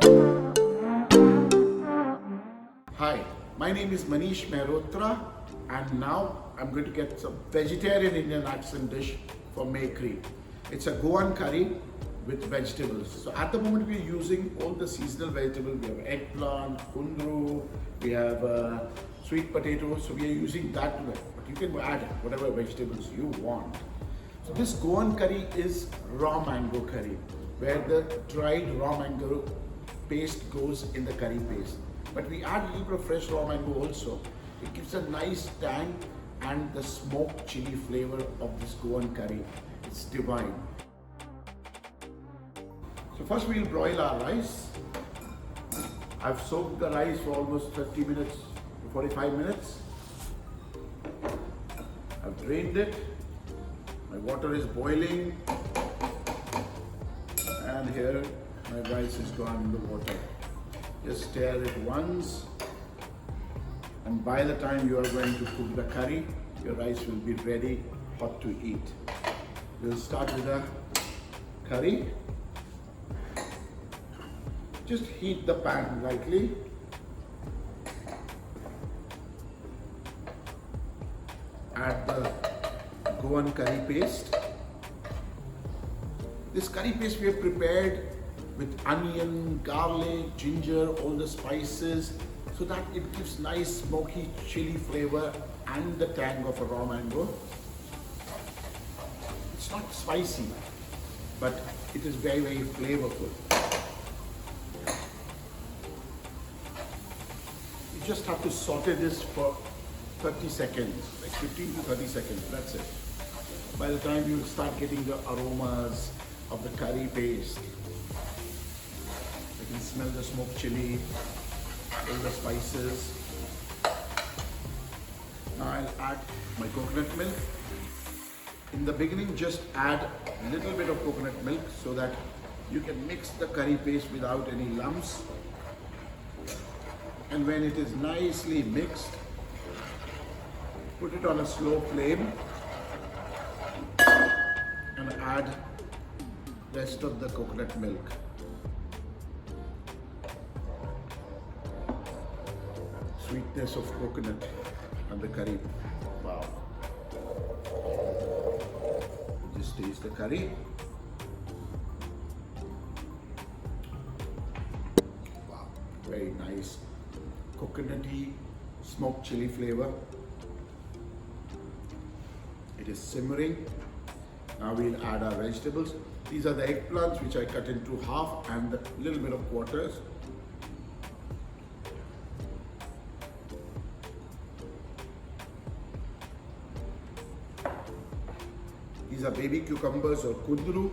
Hi, my name is Manish Mehrotra, and now I'm going to get some vegetarian Indian accent dish for Makery. It's a Goan curry with vegetables. So at the moment we are using all the seasonal vegetables. We have eggplant, kundru, we have sweet potato. So we are using that to it. But you can add whatever vegetables you want. So this Goan curry is raw mango curry, where the dried raw mango paste goes in the curry paste. But we add a little bit of fresh raw mango also. It gives a nice tang and the smoked chili flavor of this Goan curry. It's divine. So first we'll broil our rice. I've soaked the rice for almost 30 minutes to 45 minutes. I've drained it. My water is boiling. And here my rice is gone in the water. Just stir it once. And by the time you are going to cook the curry, your rice will be ready, hot to eat. We'll start with the curry. Just heat the pan lightly. Add the Goan curry paste. This curry paste we have prepared with onion, garlic, ginger, all the spices, so that it gives nice smoky chili flavor and the tang of a raw mango. It's not spicy, but it is very, very flavorful. You just have to saute this for 30 seconds, like 15 to 30 seconds, that's it. By the time you start getting the aromas of the curry paste, you can smell the smoked chili, all the spices. Now I'll add my coconut milk. In the beginning, just add a little bit of coconut milk so that you can mix the curry paste without any lumps. And when it is nicely mixed, put it on a slow flame and add rest of the coconut milk. Sweetness of coconut and the curry. Wow. Just taste the curry. Wow, very nice coconutty smoked chili flavor. It is simmering. Now we'll add our vegetables. These are the eggplants which I cut into half and a little bit of quarters. These are baby cucumbers or kundru.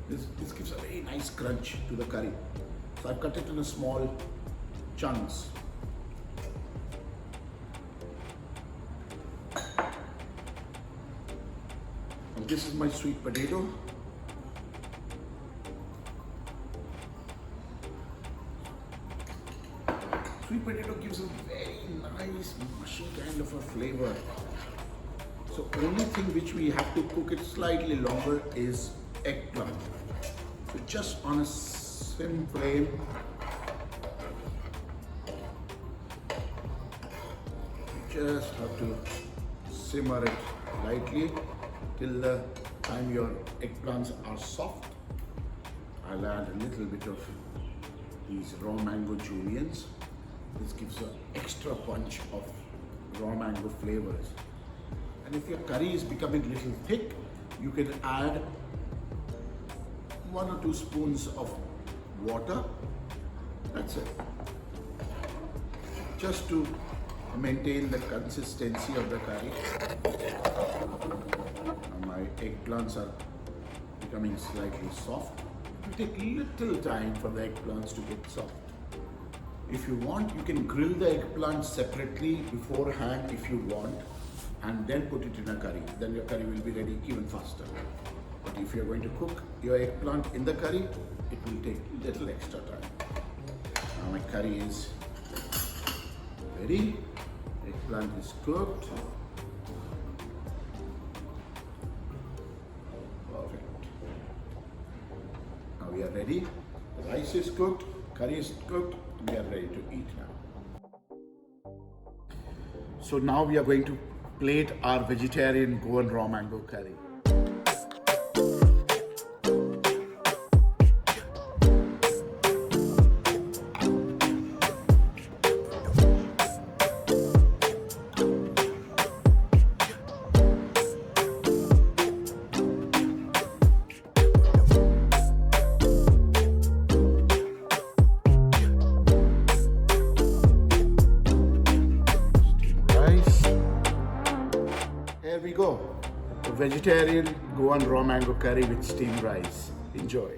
This gives a very nice crunch to the curry. So I've cut it in small chunks. And this is my sweet potato. Sweet potato gives a very nice mushy kind of a flavor. So only thing which we have to cook it slightly longer is eggplant. So just on a slim flame, you just have to simmer it lightly till the time your eggplants are soft. I'll add a little bit of these raw mango juliennes. This gives an extra punch of raw mango flavors. And if your curry is becoming a little thick, you can add 1 or 2 spoons of water. That's it. Just to maintain the consistency of the curry. Now my eggplants are becoming slightly soft. It will take little time for the eggplants to get soft. If you want, you can grill the eggplant separately beforehand if you want, and then put it in a curry. Then your curry will be ready even faster. But if you're going to cook your eggplant in the curry, it will take a little extra time. Now my curry is ready. Eggplant is cooked. Perfect. Now we are ready. Rice is cooked, curry is cooked, we are ready to eat now. So now we are going to plate our vegetarian Goan raw mango curry. Here we go, the vegetarian Goan raw mango curry with steamed rice. Enjoy.